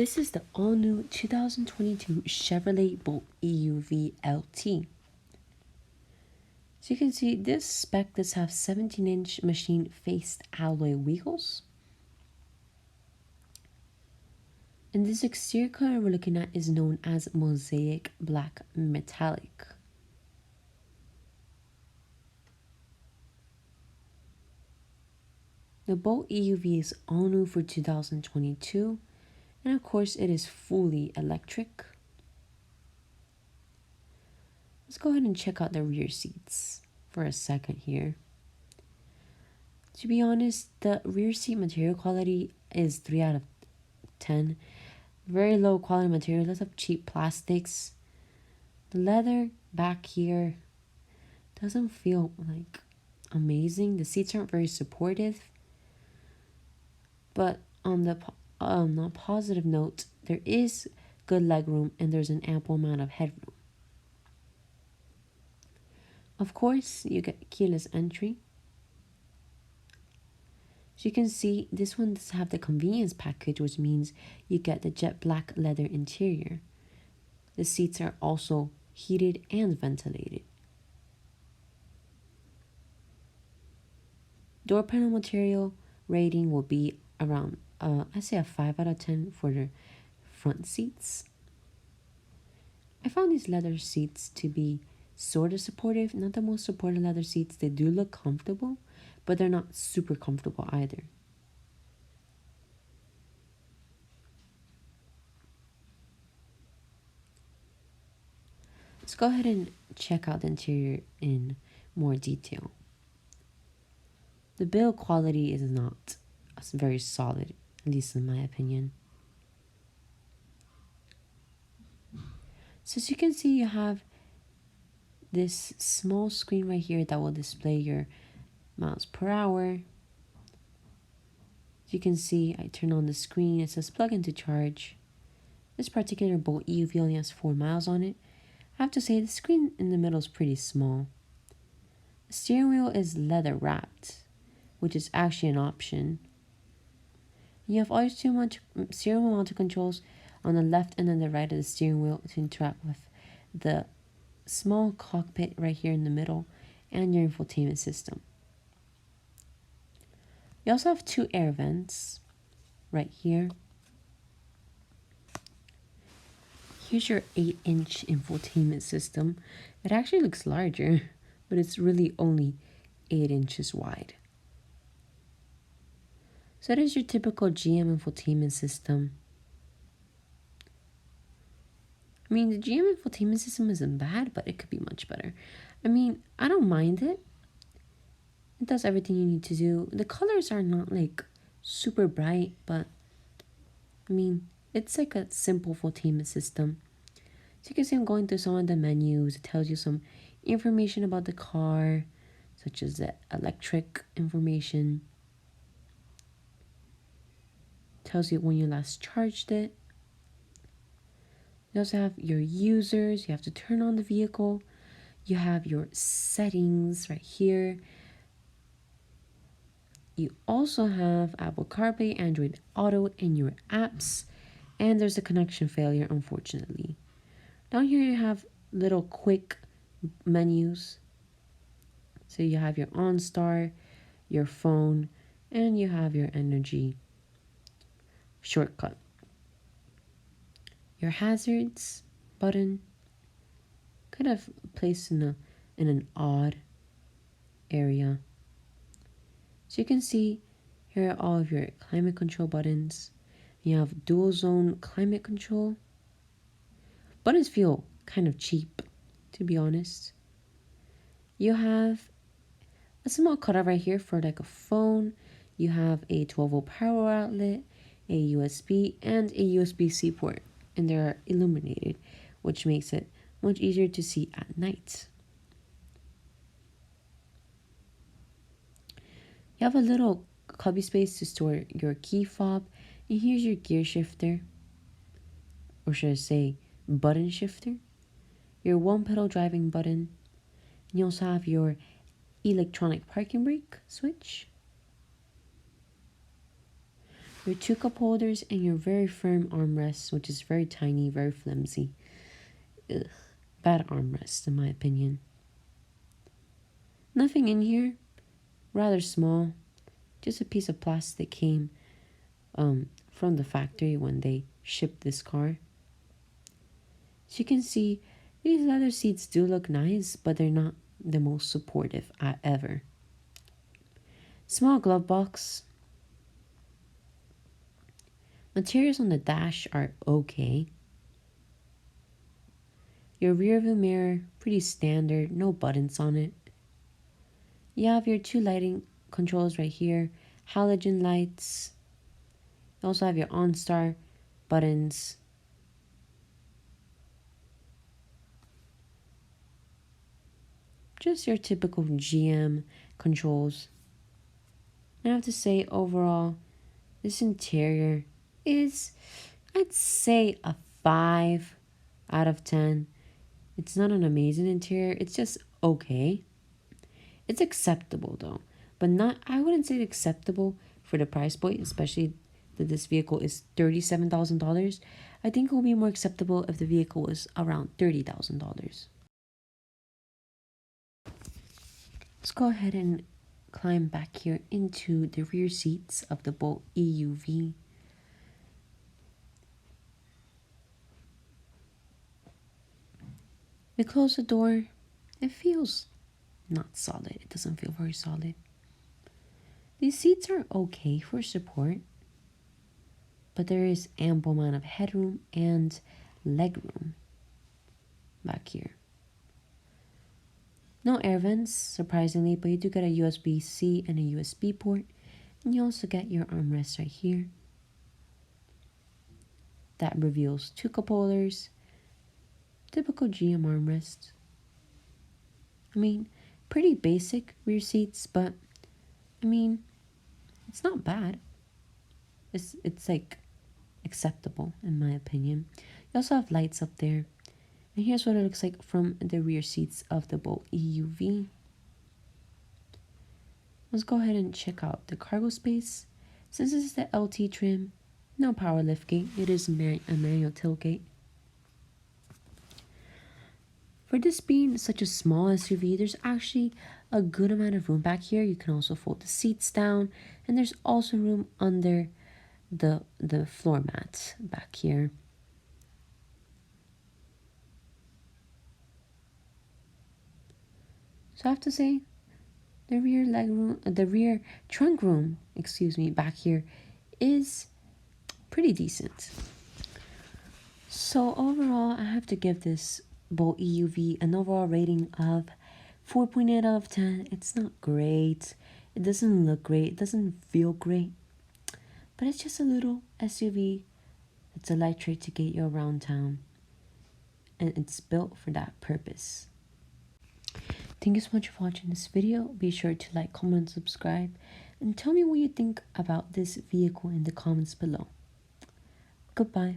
This is the all-new 2022 Chevrolet Bolt EUV LT. So you can see this spec does have 17-inch machine-faced alloy wheels. And this exterior color we're looking at is known as Mosaic Black Metallic. The Bolt EUV is all new for 2022, and of course it is fully electric. Let's go ahead and check out the rear seats for a second here. To be honest, the rear seat material quality is 3 out of 10. Very low quality material, lots of cheap plastics. The leather back here doesn't feel like amazing. The seats aren't very supportive. But on the positive note, there is good leg room and there's an ample amount of headroom. Of course, you get keyless entry. So you can see this one does have the convenience package, which means you get the jet black leather interior. The seats are also heated and ventilated. Door panel material rating will be around, I say a 5 out of 10 for the front seats. I found these leather seats to be sort of supportive, not the most supportive leather seats. They do look comfortable, but they're not super comfortable either. Let's go ahead and check out the interior in more detail. The build quality is not very solid, at least in my opinion. So as you can see, you have this small screen right here that will display your miles per hour. As you can see, I turn on the screen, it says plug in to charge. This particular Bolt EUV only has 4 miles on it. I have to say the screen in the middle is pretty small. The steering wheel is leather wrapped, which is actually an option. You have all your steering wheel mounted controls on the left and on the right of the steering wheel to interact with the small cockpit right here in the middle and your infotainment system. You also have 2 air vents right here. Here's your 8-inch infotainment system. It actually looks larger, but it's really only 8 inches wide. So that is your typical GM infotainment system. I mean, the GM infotainment system isn't bad, but it could be much better. I mean, I don't mind it. It does everything you need to do. The colors are not like super bright, but I mean, it's like a simple infotainment system. So you can see I'm going through some of the menus. It tells you some information about the car, such as the electric information. Tells you when you last charged it. You also have your users. You have to turn on the vehicle. You have your settings right here. You also have Apple CarPlay, Android Auto, and your apps. And there's a connection failure, unfortunately. Down here you have little quick menus. So you have your OnStar, your phone, and you have your energy shortcut. Your hazards button, kind of placed in an odd area. So you can see here are all of your climate control buttons. You have dual zone climate control. Buttons feel kind of cheap, to be honest. You have a small cutout right here for like a phone. You have a 12-volt power outlet, a USB, and a USB-C port. And they're illuminated, which makes it much easier to see at night. You have a little cubby space to store your key fob, and here's your gear shifter, or should I say button shifter, your 1-pedal driving button, and you also have your electronic parking brake switch. your 2 cup holders, and your very firm armrest, which is very tiny, very flimsy. Ugh, bad armrest in my opinion. Nothing in here, rather small, just a piece of plastic came from the factory when they shipped this car. So you can see these leather seats do look nice, but they're not the most supportive ever. Small glove box. Materials on the dash are okay. Your rear view mirror, pretty standard, no buttons on it. You have your 2 lighting controls right here, halogen lights. You also have your OnStar buttons. Just your typical GM controls. And I have to say, overall, this interior is, I'd say, a 5 out of 10. It's not an amazing interior. It's just okay. It's acceptable though, but not, I wouldn't say acceptable for the price point, especially that this vehicle is $37,000. I think it will be more acceptable if the vehicle was around $30,000. Let's go ahead and climb back here into the rear seats of the Bolt EUV. We close the door. It feels not solid. It doesn't feel very solid. These seats are okay for support, but there is ample amount of headroom and legroom back here. No air vents, surprisingly, but you do get a USB-C and a USB port, and you also get your armrest right here. That reveals 2 cup holders, typical GM armrest. I mean, pretty basic rear seats, but I mean, it's not bad. It's like acceptable in my opinion. You also have lights up there. And here's what it looks like from the rear seats of the Bolt EUV. Let's go ahead and check out the cargo space. Since this is the LT trim, no power liftgate. It is a manual tailgate. For this being such a small SUV, there's actually a good amount of room back here. You can also fold the seats down, and there's also room under the floor mats back here. So I have to say, the rear trunk room, back here is pretty decent. So overall, I have to give this Bolt EUV an overall rating of 4.8 out of 10. It's not great. It doesn't look great. It doesn't feel great. But it's just a little SUV. It's a lightweight to get you around town. And it's built for that purpose. Thank you so much for watching this video. Be sure to like, comment, subscribe, and tell me what you think about this vehicle in the comments below. Goodbye.